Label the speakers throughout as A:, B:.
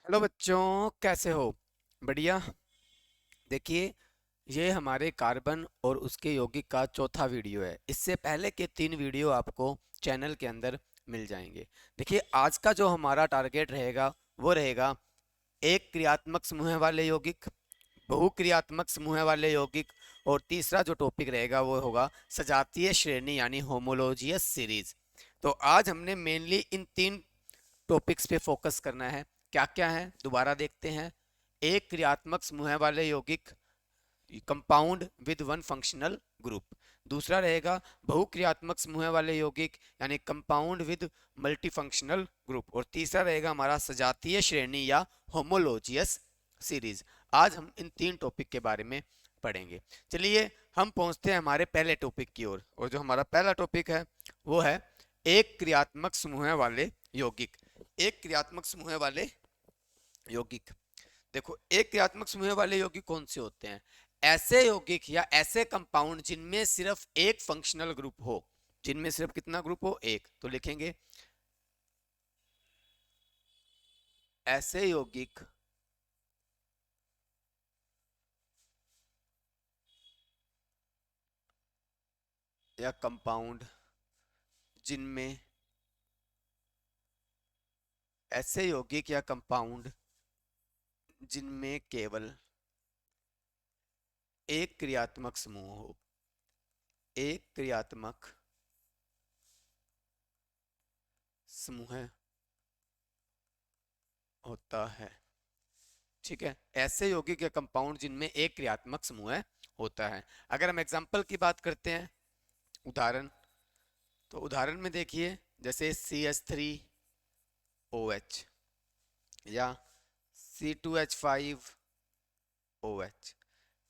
A: Hello बच्चों, कैसे हो? बढ़िया। देखिए, ये हमारे कार्बन और उसके यौगिक का चौथा वीडियो है। इससे पहले के 3 वीडियो आपको चैनल के अंदर मिल जाएंगे। देखिए, आज का जो हमारा टारगेट रहेगा वो रहेगा एक क्रियात्मक समूह वाले यौगिक, बहुक्रियात्मक समूह वाले यौगिक, और तीसरा जो टॉपिक रहेगा वो होगा सजातीय श्रेणी यानी होमोलोजियस सीरीज। तो आज हमने मेनली इन 3 टॉपिक्स पे फोकस करना है। क्या क्या है दोबारा देखते हैं। एक क्रियात्मक समूह वाले यौगिक, compound with one functional group. दूसरा रहेगा बहुक्रियात्मक समूह वाले यौगिक यानी compound with multi functional group. और तीसरा रहेगा हमारा सजातीय श्रेणी या होमोलोजियस सीरीज। आज हम इन 3 टॉपिक के बारे में पढ़ेंगे। चलिए हम पहुंचते हैं हमारे पहले टॉपिक की ओर। और जो हमारा पहला टॉपिक है वो है एक क्रियात्मक समूह वाले यौगिक। एक क्रियात्मक समूह वाले यौगिक। देखो, एक क्रियात्मक समूह वाले यौगिक कौन से होते हैं? ऐसे यौगिक या ऐसे कंपाउंड जिनमें सिर्फ एक फंक्शनल ग्रुप हो। जिनमें सिर्फ कितना ग्रुप हो? एक। तो लिखेंगे ऐसे यौगिक या कंपाउंड जिनमें ऐसे यौगिक या कंपाउंड जिनमें केवल एक क्रियात्मक समूह हो। एक क्रियात्मक समूह होता है। ठीक है, ऐसे यौगिक या कंपाउंड जिनमें एक क्रियात्मक समूह होता है। अगर हम एग्जांपल की बात करते हैं, उदाहरण, तो उदाहरण में देखिए जैसे CH3OH या C2H5OH,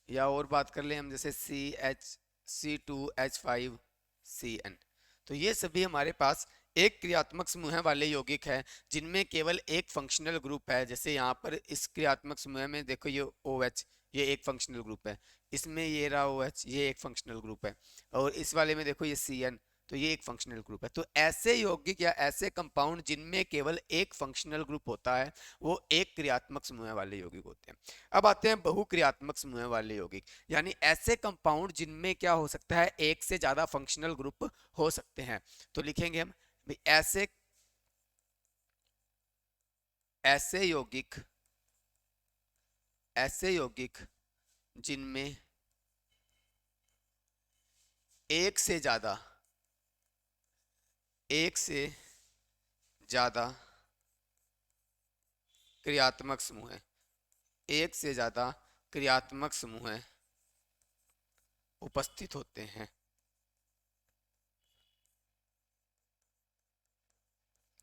A: या और बात कर ले हम जैसे C2H5CN। तो ये सभी हमारे पास एक क्रियात्मक समूह वाले यौगिक हैं जिनमें केवल एक फंक्शनल ग्रुप है। जैसे यहाँ पर इस क्रियात्मक समूह में देखो, ये OH, ये एक फंक्शनल ग्रुप है। इसमें ये रहा OH, ये एक फंक्शनल ग्रुप है। और इस वाले में देखो ये CN, तो ये एक फंक्शनल ग्रुप है। तो ऐसे यौगिक या ऐसे कंपाउंड जिनमें केवल एक फंक्शनल ग्रुप होता है वो एक क्रियात्मक समूह वाले यौगिक होते हैं। अब आते हैं बहुक्रियात्मक समूह वाले यौगिक, यानी ऐसे कंपाउंड जिनमें क्या हो सकता है, एक से ज्यादा फंक्शनल ग्रुप हो सकते हैं। तो लिखेंगे हम भाई ऐसे ऐसे यौगिक ऐसे यौगिक जिनमें एक से ज्यादा एक से ज्यादा क्रियात्मक समूह है। एक से ज्यादा क्रियात्मक समूह उपस्थित होते हैं।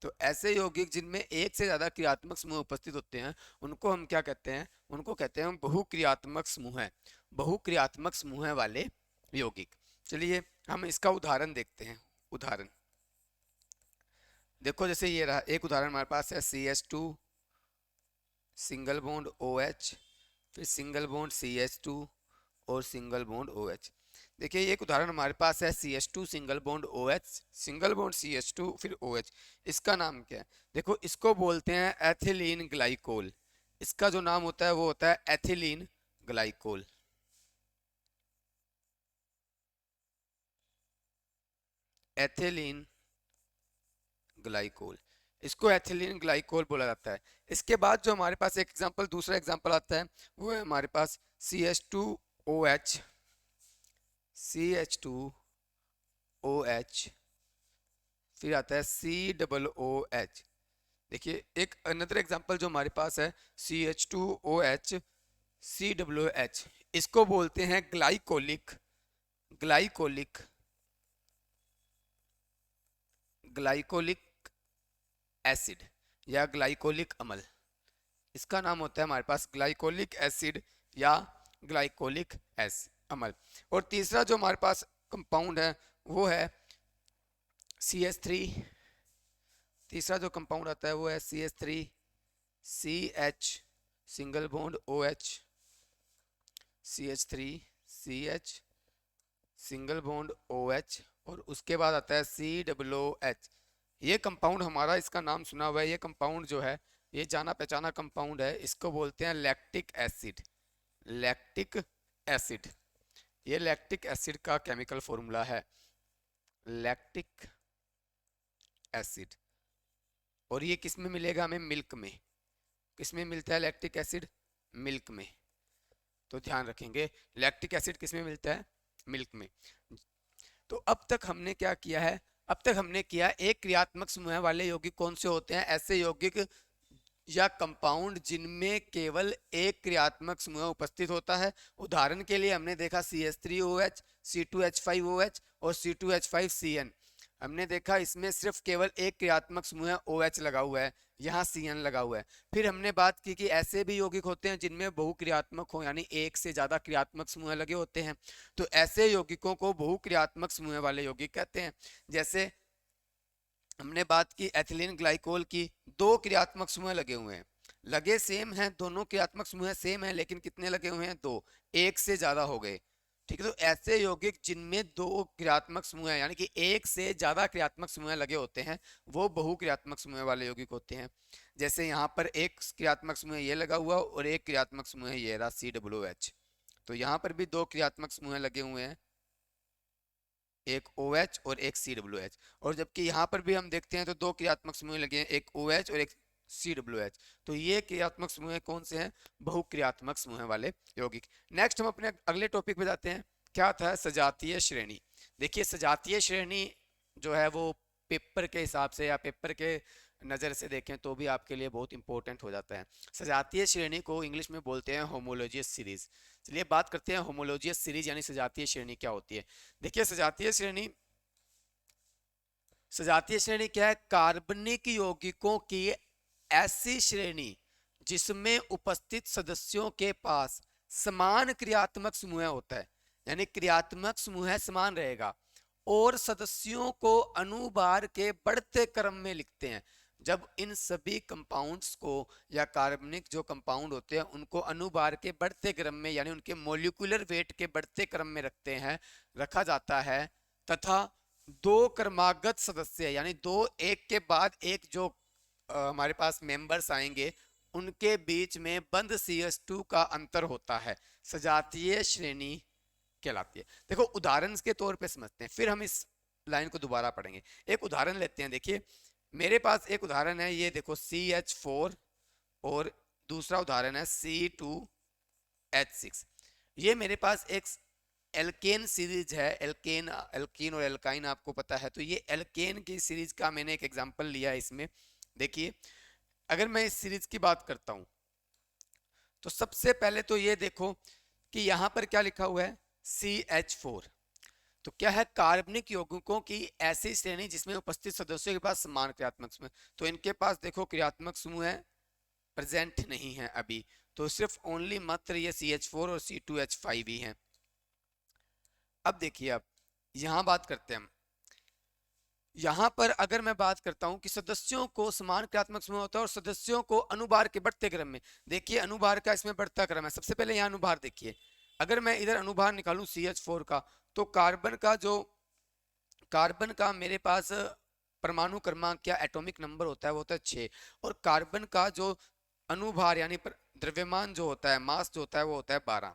A: तो ऐसे यौगिक जिनमें एक से ज्यादा क्रियात्मक समूह उपस्थित होते हैं उनको हम क्या कहते हैं? उनको कहते हैं हम बहुक्रियात्मक समूह। बहुक्रियात्मक समूह वाले यौगिक। चलिए हम इसका उदाहरण देखते हैं। उदाहरण देखो, जैसे ये रहा एक उदाहरण हमारे पास है CH2 सिंगल बॉन्ड OH, फिर सिंगल बॉन्ड CH2 और सिंगल बॉन्ड OH। देखिए ये एक उदाहरण हमारे पास है CH2 single bond OH, single bond CH2 फिर OH। इसका नाम क्या है? देखो, इसको बोलते हैं एथिलीन ग्लाइकोल। इसका जो नाम होता है वो होता है एथिलीन ग्लाइकोल। एथिलीन ग्लाइकोल, इसको एथिलीन ग्लाइकोल बोला जाता है। इसके बाद जो हमारे पास एक एग्जांपल, दूसरा एग्जांपल आता है वो है हमारे पास CH2OH, CH2OH, फिर आता है COOH। देखिए एक अनदर एग्जांपल जो हमारे पास है CH2OH COOH, इसको बोलते हैं ग्लाइकोलिक ग्लाइकोलिक ग्लाइकोलिक एसिड या ग्लाइकोलिक अम्ल। इसका नाम होता है हमारे पास ग्लाइकोलिक एसिड या ग्लाइकोलिक एस अम्ल। और तीसरा जो हमारे पास कंपाउंड है वो है CH3। तीसरा जो कंपाउंड आता है वो है CH3CH single bond OH, CH3CH single bond OH, और उसके बाद आता है COOH। ये कंपाउंड हमारा, इसका नाम सुना हुआ है, ये कंपाउंड जो है ये जाना पहचाना कंपाउंड है, इसको बोलते हैं लैक्टिक एसिड। लैक्टिक एसिड, ये लैक्टिक एसिड का केमिकल फॉर्मूला है, लैक्टिक एसिड। और ये किस में मिलेगा हमें? मिल्क में। किस में मिलता है लैक्टिक एसिड? मिल्क में। तो ध्यान रखेंगे लैक्टिक एसिड किस में मिलता है? मिल्क में। तो अब तक हमने क्या किया है? अब तक हमने किया एक क्रियात्मक समूह वाले यौगिक कौन से होते हैं? ऐसे यौगिक या कंपाउंड जिनमें केवल एक क्रियात्मक समूह उपस्थित होता है। उदाहरण के लिए हमने देखा CH3OH, C2H5OH और C2H5CN। हमने देखा इसमें सिर्फ केवल एक क्रियात्मक समूह OH लगा हुआ है, यहाँ CN लगा हुआ है। फिर हमने बात की कि ऐसे भी यौगिक होते हैं जिनमें बहुक्रियात्मक हो, यानी एक से ज्यादा क्रियात्मक समूह लगे होते हैं। तो ऐसे यौगिकों को बहुक्रियात्मक समूह वाले यौगिक कहते हैं। जैसे हमने बात की एथिलीन ग्लाइकोल की, दो क्रियात्मक समूह लगे हुए हैं, लगे सेम हैं, दोनों क्रियात्मक समूह सेम है, लेकिन कितने लगे हुए हैं? दो, एक से ज्यादा हो गए। ठीक है, तो ऐसे यौगिक जिनमें दो क्रियात्मक समूह है, यानी कि एक से ज्यादा क्रियात्मक समूह लगे होते हैं, वो बहुक्रियात्मक समूह वाले यौगिक होते हैं। जैसे यहाँ पर एक क्रियात्मक समूह ये लगा हुआ और एक क्रियात्मक समूह ये रहा COOH। तो यहाँ पर भी दो क्रियात्मक समूह लगे हुए हैं, एक OH और एक COOH। और जबकि यहाँ पर भी हम देखते हैं तो दो क्रियात्मक समूह लगे हैं, एक OH और एक COOH। तो ये क्रियात्मक समूह कौन से हैं? बहुक्रियात्मक समूह वाले यौगिक। नेक्स्ट हम अपने अगले टॉपिक पे जाते हैं। क्या था? सजातीय श्रेणी। देखिए सजातीय श्रेणी जो है वो पेपर के हिसाब से या पेपर के नज़र से देखें तो भी आपके लिए बहुत इंपॉर्टेंट हो जाता है। सजातीय श्रेणी को इंग्लिश में बोलते हैं होमोलोजियस सीरीज। चलिए बात करते हैं होमोलोजियस सीरीज यानी सजातीय श्रेणी क्या होती है। देखिए सजातीय श्रेणी, सजातीय श्रेणी क्या है? कार्बनिक यौगिकों की ऐसी श्रेणी जिसमें उपस्थित सदस्यों के पास समान क्रियात्मक समूह होता है, यानी क्रियात्मक समूह समान रहेगा और सदस्यों को अनुभार के बढ़ते क्रम में लिखते हैं। जब इन सभी कंपाउंड्स को या कार्बनिक जो कंपाउंड होते हैं उनको अनुभार के बढ़ते क्रम में यानी उनके मॉलिक्यूलर वेट के बढ़ते क्रम में रखते हैं, रखा जाता है, तथा दो क्रमागत सदस्य यानी दो एक के बाद एक जो हमारे पास मेंबर्स आएंगे उनके बीच में बंद CH2 का अंतर होता है, सजातीय श्रेणी कहलाती है। देखो उदाहरण के तौर पे समझते हैं, फिर हम इस लाइन को दोबारा पढ़ेंगे। एक उदाहरण लेते हैं। देखिए मेरे पास एक उदाहरण है, ये देखो CH4 और दूसरा उदाहरण है C2H6। ये मेरे पास एक एल्केन सीरीज है, एल्केन, एल्कीन और एल्काइन आपको पता है। तो ये एल्केन की सीरीज का मैंने एक एग्जांपल लिया है इसमें। देखिए अगर मैं इस सीरीज की बात करता हूं तो सबसे पहले तो ये देखो कि यहां पर क्या लिखा हुआ है? CH4। तो क्या है? कार्बनिक यौगिकों की ऐसी श्रेणी जिसमें उपस्थित सदस्यों के पास समान क्रियात्मक समूह। तो इनके पास देखो क्रियात्मक समूह है प्रेजेंट नहीं है अभी, तो सिर्फ ओनली मात्र ये CH4 और C2H5 ही हैं। अब देखिए अब यहां बात करते हैं हम। यहां पर अगर मैं बात करता हूं कि सदस्यों को समान क्रियात्मक समूह होता है और सदस्यों को अनुभार के बढ़ते क्रम में, देखिए अनुभार का इसमें बढ़ता क्रम है। सबसे पहले यहाँ अनुभार देखिए, अगर मैं इधर अनुभार निकालूं CH4 का, तो कार्बन का मेरे पास परमाणु क्रमांक या एटॉमिक नंबर होता है वो होता है 6, और कार्बन का जो अनुभार यानी द्रव्यमान जो होता है, मास जो होता है वो होता है 12।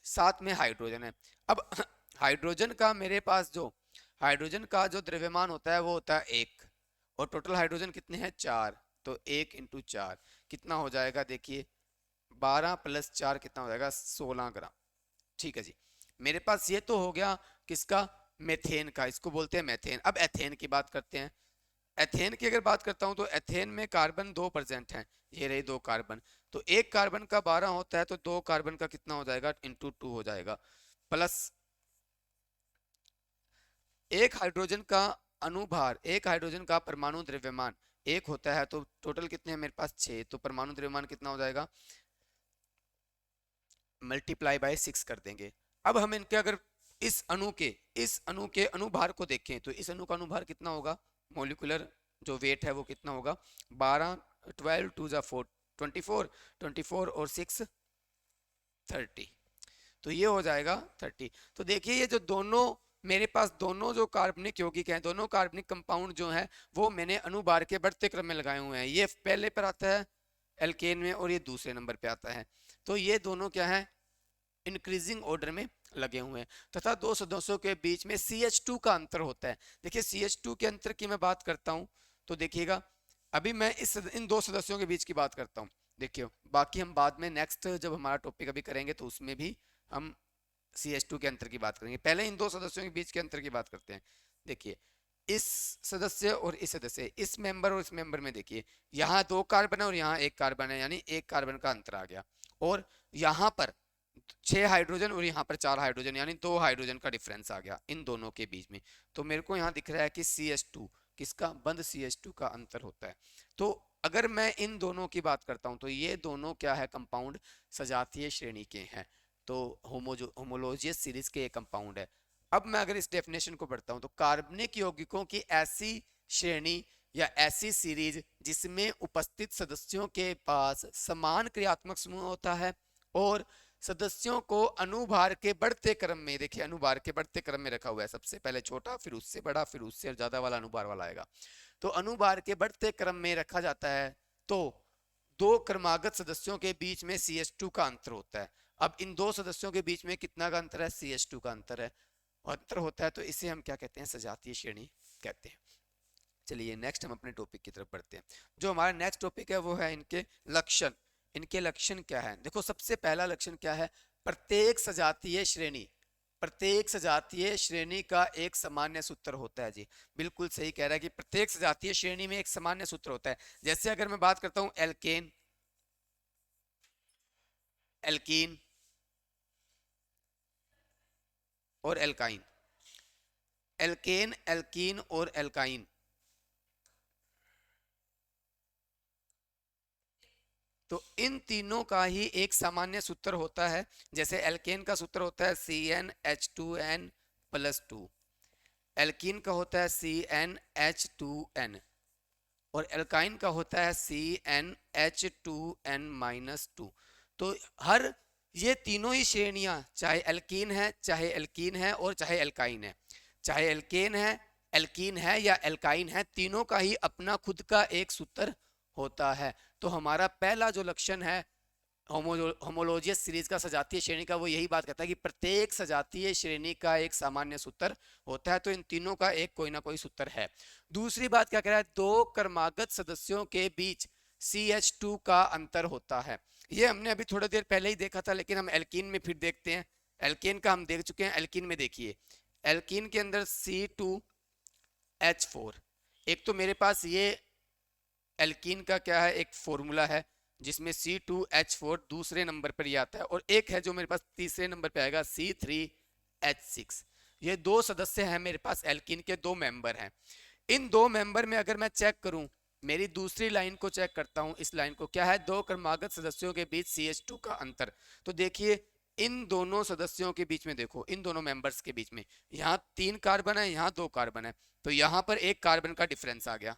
A: साथ में हाइड्रोजन है। अब हाइड्रोजन का मेरे पास जो हाइड्रोजन का जो द्रव्यमान होता है वो होता है 1, और टोटल हाइड्रोजन कितने हैं? 4। तो 1 × 4 कितना हो जाएगा? देखिए 12 + 4 कितना हो जाएगा? 16 ग्राम। ठीक है जी, मेरे पास ये तो हो गया किसका? मेथेन का, इसको बोलते हैं मेथेन। अब एथेन की बात करते हैं। एथेन की अगर बात करता हूं तो एथेन में कार्बन 2% हैं, ये रहे 2 कार्बन। तो एक कार्बन का 12 होता है तो 2 कार्बन का कितना हो जाएगा? × 2 हो जाएगा, प्लस एक हाइड्रोजन का अनुभार, एक हाइड्रोजन का परमाणु द्रव्यमान 1 होता है, तो टोटल कितने हैं मेरे पास? 6। तो परमाणु द्रव्यमान कितना हो जाएगा? मल्टीप्लाई बाय 6 कर देंगे। अब हम इनके अगर इस अणु के अनुभार को देखें तो इस अणु का अनुभार कितना होगा? मोलिकुलर जो वेट है वो कितना होगा? 12, 12 2 × 4 24, 24 और 6 30। तो ये हो जाएगा 30। तो देखिए ये जो दोनों मेरे पास दोनों जो कार्बनिक यौगिक हैं, दोनों कार्बनिक कंपाउंड जो हैं वो मैंने अनुभार के बढ़ते क्रम में लगाए हुए हैं। ये पहले पर आता है एल्केन में और ये दूसरे नंबर पे आता है। तो ये दोनों क्या है, इंक्रीजिंग ऑर्डर में लगे हुए हैं। तथा दो सदस्यों के बीच में CH2 का अंतर होता है। देखिए CH2 के अंतर की मैं बात करता हूं तो देखिएगा, अभी मैं इन दो सदस्यों के बीच की बात करता हूं। देखिए बाकी हम बाद में नेक्स्ट जब हमारा टॉपिक अभी करेंगे तो उसमें भी हम CH2 के अंतर की बात करेंगे। पहले इन दो सदस्यों के बीच के अंतर की बात करते हैं। देखिए इस सदस्य और इस सदस्य, इस मेंबर और इस मेंबर में देखिए यहाँ 2 कार्बन है और यहाँ 1 कार्बन है, यानी 1 कार्बन का अंतर आ गया। और यहाँ पर 6 हाइड्रोजन और यहाँ पर 4 हाइड्रोजन, यानी 2 हाइड्रोजन का डिफरेंस आ गया इन दोनों के बीच में। तो मेरे को यहाँ दिख रहा है कि CH2 किसका, बंद CH2 का अंतर होता है। तो अगर मैं इन दोनों की बात करता हूँ तो ये दोनों क्या है, कंपाउंड सजातीय श्रेणी के हैं। तो होमोलोजियस सीरीज के एक कंपाउंड है। अब मैं अगर इस डेफिनेशन को पढ़ता हूं तो कार्बनिक यौगिकों की ऐसी श्रेणी या ऐसी सीरीज जिसमें उपस्थित सदस्यों के पास समान क्रियात्मक समूह होता है और सदस्यों को अनुभार के बढ़ते क्रम में, देखिए अनुभार के बढ़ते क्रम में रखा हुआ है, सबसे पहले छोटा फिर उससे बड़ा फिर उससे ज्यादा वाला अनुभार वाला आएगा। तो अनुभार के बढ़ते क्रम में रखा जाता है। तो दो क्रमागत सदस्यों के बीच में CH2 का अंतर होता है। अब इन दो सदस्यों के बीच में कितना का अंतर है, CH2 का अंतर है, अंतर होता है। तो इसे हम क्या कहते हैं, सजातीय श्रेणी कहते हैं। चलिए नेक्स्ट हम अपने टॉपिक की तरफ बढ़ते हैं। जो हमारा नेक्स्ट टॉपिक है वो है इनके लक्षण। इनके लक्षण क्या है, देखो सबसे पहला लक्षण क्या है, प्रत्येक सजातीय श्रेणी, प्रत्येक सजातीय श्रेणी का एक सामान्य सूत्र होता है। जी बिल्कुल सही कह रहा है कि प्रत्येक सजातीय श्रेणी में एक सामान्य सूत्र होता है। जैसे अगर मैं बात करता हूं एल्केन, एल्कीन और एल्काइन, एल्केन, एल्कीन और एल्काइन, तो इन तीनों का ही एक सामान्य सूत्र होता है। जैसे एल्केन का सूत्र होता है CnH2n+2, एल्कीन का होता है CnH2n और एल्काइन का होता है CnH2n-2। तो हर ये तीनों ही श्रेणियां, चाहे एल्कीन है, चाहे एल्कीन है और चाहे एल्काइन है, चाहे एल्केन है, एल्कीन है या एल्काइन है, तीनों का ही अपना खुद का एक सूत्र होता है। तो हमारा पहला जो लक्षण है होमोलोजियस सीरीज का, सजातीय श्रेणी का, वो यही बात करता है कि प्रत्येक सजातीय श्रेणी का एक सामान्य सूत्र होता है। तो इन तीनों का एक कोई ना कोई सूत्र है। दूसरी बात क्या कह रहा है, दो क्रमागत सदस्यों के बीच CH2 का अंतर होता है। ये हमने अभी थोड़ी देर पहले ही देखा था, लेकिन हम एल्कीन में फिर देखते हैं। एल्केन का हम देख चुके हैं, एल्कीन में देखिए, एल्कीन के अंदर C2H4, एक तो मेरे पास ये एल्कीन का क्या है, एक फॉर्मूला है जिसमें C2H4 दूसरे नंबर पर ही आता है, और एक है जो मेरे पास तीसरे नंबर पे आएगा C3H6। ये दो सदस्य हैं मेरे पास, एल्कीन के दो मेंबर हैं। इन दो मेंबर में अगर मैं चेक करूं, मेरी दूसरी लाइन को चेक करता हूं, इस लाइन को, क्या है, दो क्रमागत सदस्यों के बीच CH2 का अंतर। तो देखिए इन दोनों सदस्यों के बीच में, देखो इन दोनों मेंबर्स के बीच में, यहाँ 3 कार्बन है, यहाँ 2 कार्बन है, तो यहाँ पर 1 कार्बन का डिफरेंस आ गया।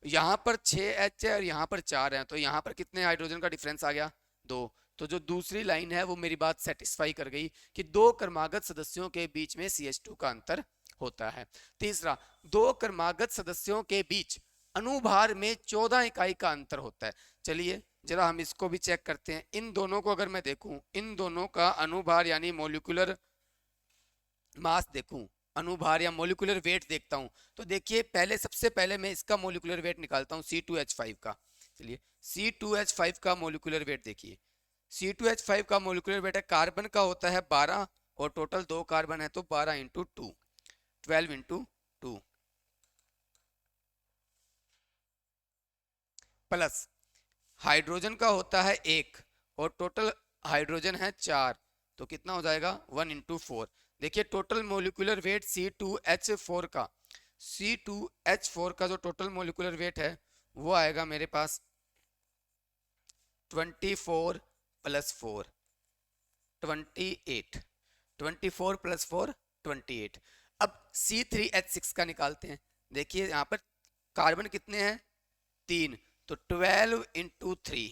A: यहाँ पर 6H है और यहाँ पर 4 है, तो यहाँ पर कितने हाइड्रोजन का डिफरेंस आ गया, 2। तो जो दूसरी लाइन है वो मेरी बात सेटिस्फाई कर गई कि दो क्रमागत सदस्यों के बीच में CH2 का अंतर होता है। तीसरा, दो क्रमागत सदस्यों के बीच अनुभार में 14 इकाई का अंतर होता है। चलिए जरा हम इसको भी चेक करते हैं। इन दोनों को अगर मैं देखूं, इन दोनों का अनुभार यानी मोलिकुलर मास देखूं, अनुभार या मोलिकुलर वेट देखता हूं, तो देखिए पहले, सबसे पहले मैं इसका मोलिकुलर वेट निकालता हूं C2H5 का। चलिए C2H5 का मोलिकुलर वेट देखिए, C2H5 का मोलिकुलर वेट है, कार्बन का होता है 12 और टोटल 2 कार्बन है, तो 12 इंटू 2, 12 इंटू 2, प्लस हाइड्रोजन का होता है 1 और टोटल हाइड्रोजन है 4, तो कितना हो जाएगा, 1 इंटू 4। देखिए टोटल मोलिकुलर वेट C2H4 का, C2H4 का जो टोटल मोलिकुलर वेट है वो आएगा मेरे पास 24 प्लस 4, 28, 24 प्लस 4, 28। अब C3H6 का निकालते हैं। देखिए यहाँ पर कार्बन कितने हैं, 3, तो 12 इंटू 3,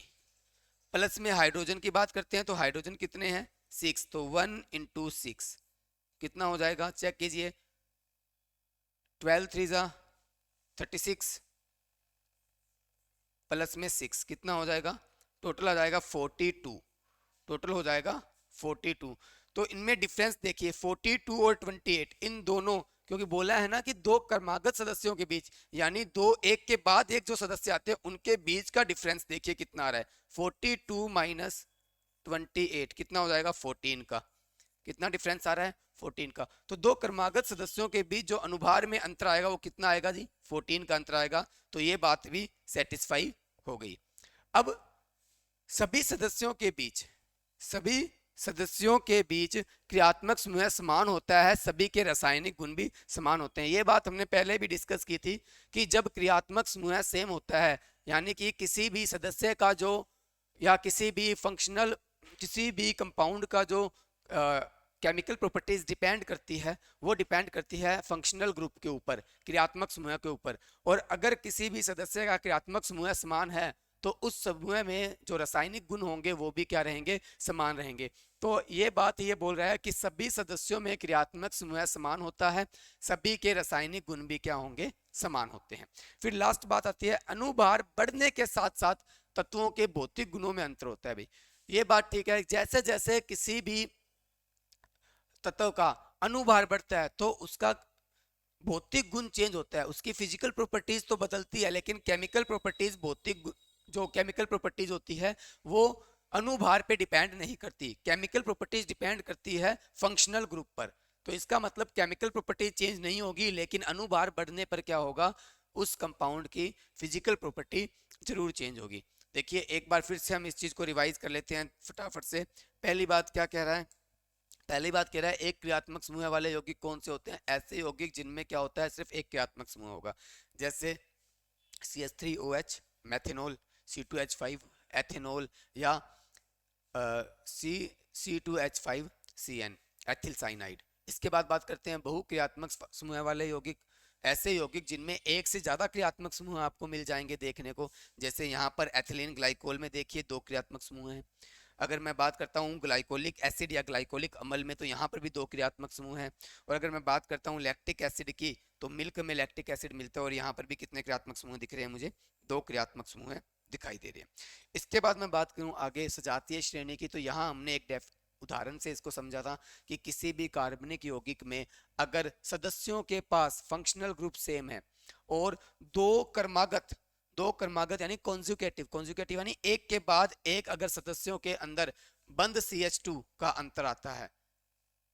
A: प्लस में हाइड्रोजन की बात करते हैं तो हाइड्रोजन कितने हैं, 6, तो 1 इंटू 6 कितना हो जाएगा, चेक कीजिए, 12 3 जा 36, प्लस में 6 कितना हो जाएगा, टोटल आ जाएगा 42, टोटल हो जाएगा 42। तो इनमें डिफरेंस देखिए 42 और 28 इन दोनों, क्योंकि बोला है ना कि दो क्रमागत सदस्यों के बीच, यानी दो एक के बाद एक जो सदस्य आते हैं उनके बीच का डिफरेंस देखिए कितना आ रहा है, 42 माइनस 28 कितना हो जाएगा 14 का, कितना डिफरेंस आ रहा है 14 का। तो दो क्रमागत सदस्यों के बीच जो अनुभार में अंतर आएगा वो कितना आएगा जी, 14 का अंतर आएगा। तो ये बात भी सेटिस्फाई हो गई। अब सभी सदस्यों के बीच, सभी सदस्यों के बीच क्रियात्मक समूह समान होता है, सभी के रासायनिक गुण भी समान होते हैं। ये बात हमने पहले भी डिस्कस की थी कि जब क्रियात्मक समूह सेम होता है, यानी कि किसी भी सदस्य का जो, या किसी भी फंक्शनल, किसी भी कंपाउंड का जो केमिकल प्रॉपर्टीज डिपेंड करती है, वो डिपेंड करती है फंक्शनल ग्रुप के ऊपर, क्रियात्मक समूह के ऊपर। और अगर किसी भी सदस्य का क्रियात्मक समूह समान है तो उस समूह में जो रासायनिक गुण होंगे वो भी क्या रहेंगे, समान रहेंगे। तो ये बात ये बोल रहा है कि सभी सदस्यों में क्रियात्मक समूह समान होता है, सभी के रासायनिक गुण भी क्या होंगे, समान होते हैं। फिर लास्ट बात आती है, अनुभार बढ़ने के साथ साथ तत्वों के भौतिक गुणों में अंतर होता है। भाई ये बात ठीक है, जैसे जैसे किसी भी तत्व का अनुभार बढ़ता है तो उसका भौतिक गुण चेंज होता है, उसकी फिजिकल प्रॉपर्टीज तो बदलती है लेकिन केमिकल प्रॉपर्टीज, भौतिक जो केमिकल प्रॉपर्टीज होती है वो अनुभार पे डिपेंड नहीं करती, केमिकल प्रॉपर्टीज डिपेंड करती है फंक्शनल ग्रुप पर। तो इसका मतलब केमिकल प्रॉपर्टीज चेंज नहीं होगी लेकिन अनुभार बढ़ने पर क्या होगा, उस कंपाउंड की फिजिकल प्रॉपर्टी जरूर चेंज होगी। देखिए एक बार फिर से हम इस चीज को रिवाइज कर लेते हैं फटाफट से। पहली बात क्या कह रहा है, पहली बात कह रहा है एक क्रियात्मक समूह वाले यौगिक कौन से होते हैं, ऐसे यौगिक जिनमें क्या होता है, सिर्फ एक क्रियात्मक समूह होगा, जैसे CH3OH मेथेनॉल, C2H5 एथेनॉल, या C2H5CN एथिल साइनाइड। इसके बाद बात करते हैं बहुक्रियात्मक समूह वाले यौगिक, ऐसे यौगिक जिनमें एक से ज्यादा क्रियात्मक समूह आपको मिल जाएंगे देखने को, जैसे यहाँ पर एथिलीन ग्लाइकोल में देखिए दो क्रियात्मक समूह हैं। अगर मैं बात करता हूँ ग्लाइकोलिक एसिड या ग्लाइकोलिक अम्ल में तो यहाँ पर भी दो क्रियात्मक समूह हैं। और अगर मैं बात करता हूँ लैक्टिक एसिड की, तो मिल्क में लैक्टिक एसिड मिलता है और यहाँ पर भी कितने क्रियात्मक समूह दिख रहे हैं मुझे, दो क्रियात्मक समूह दिखाई दे रहे हैं। इसके बाद मैं बात करूँ आगे सजातीय श्रेणी की, तो यहाँ हमने एक उदाहरण से इसको समझा था कि किसी भी कार्बनिक यौगिक में अगर सदस्यों के पास फंक्शनल ग्रुप सेम है और दो क्रमागत यानी कॉन्जुगेटिव यानी एक के बाद एक अगर सदस्यों के अंदर बंद CH2 का अंतर आता है,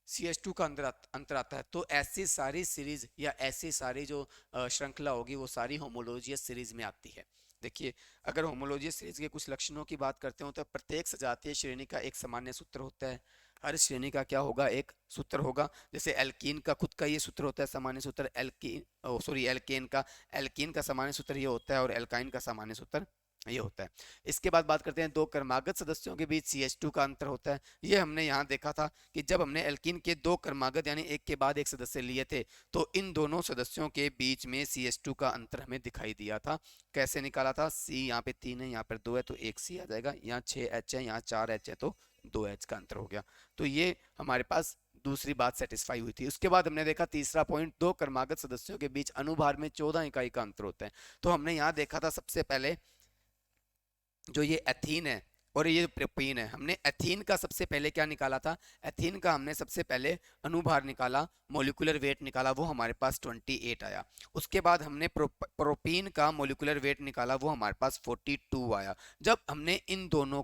A: CH2 का अंतर आता है, तो ऐसी सारी सीरीज या ऐसी सारी जो श्रृंखला होगी वो सारी होमोलोजियस सीरीज में आती है। देखिए अगर होमोलोजियस सीरीज के कुछ लक्षणों की बात करते हो तो प्रत्येक सजातीय श्रेणी का एक सामान्य सूत्र होता है, हर श्रेणी का क्या होगा, एक सूत्र होगा। जैसे एल्कीन का खुद का ये सूत्र होता है सामान्य सूत्र, एल्कीन का सामान्य सूत्र ये होता है और एल्काइन का सामान्य सूत्र ये होता है। इसके बाद बात करते हैं दो क्रमागत सदस्यों के बीच CH2 का अंतर होता है। ये हमने यहाँ देखा था कि जब हमने एल्कीन के दो क्रमागत यानी एक के बाद एक सदस्य लिए थे तो इन दोनों सदस्यों के बीच में CH2 का अंतर हमें दिखाई दिया था। कैसे निकाला था, C यहाँ पे 3 है, यहाँ पर 2 है तो एक C आ जाएगा, यहाँ 6H है, यहाँ 4H है तो 2H का अंतर हो गया। तो ये हमारे पास दूसरी बात सेटिस्फाई हुई थी। उसके बाद हमने देखा तीसरा पॉइंट, दो क्रमागत सदस्यों के बीच अनुभार में 14 इकाई का अंतर होता है। तो हमने यहाँ देखा था सबसे पहले जो ये एथीन है और ये प्रोपीन है, हमने एथीन का सबसे पहले क्या निकाला था, एथीन का हमने सबसे पहले अनुभार निकाला, मोलिकुलर वेट निकाला, वो हमारे पास 28 आया। उसके बाद हमने प्रोपीन का मोलिकुलर वेट निकाला, वो हमारे पास 42 आया। जब हमने इन दोनों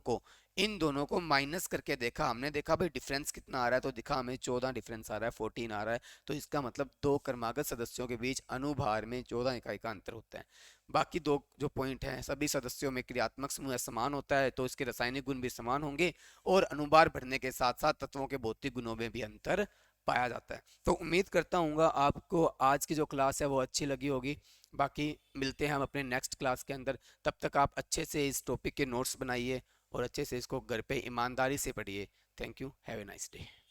A: को माइनस करके देखा, हमने देखा भाई डिफरेंस कितना आ रहा है, तो दिखा हमें 14 डिफरेंस आ रहा है, 14 आ रहा है। तो इसका मतलब दो क्रमागत सदस्यों के बीच अनुभार में 14 इकाई का अंतर होता है। बाकी दो जो पॉइंट हैं, सभी सदस्यों में क्रियात्मक समूह समान होता है तो इसके रासायनिक गुण भी समान होंगे और अनुभार बढ़ने के साथ साथ तत्वों के भौतिक गुणों में भी अंतर पाया जाता है। तो उम्मीद करता हूँ आपको आज की जो क्लास है वो अच्छी लगी होगी। बाकी मिलते हैं हम अपने नेक्स्ट क्लास के अंदर, तब तक आप अच्छे से इस टॉपिक के नोट्स बनाइए और अच्छे से इसको घर पे ईमानदारी से पढ़िए। Thank you, have a nice day.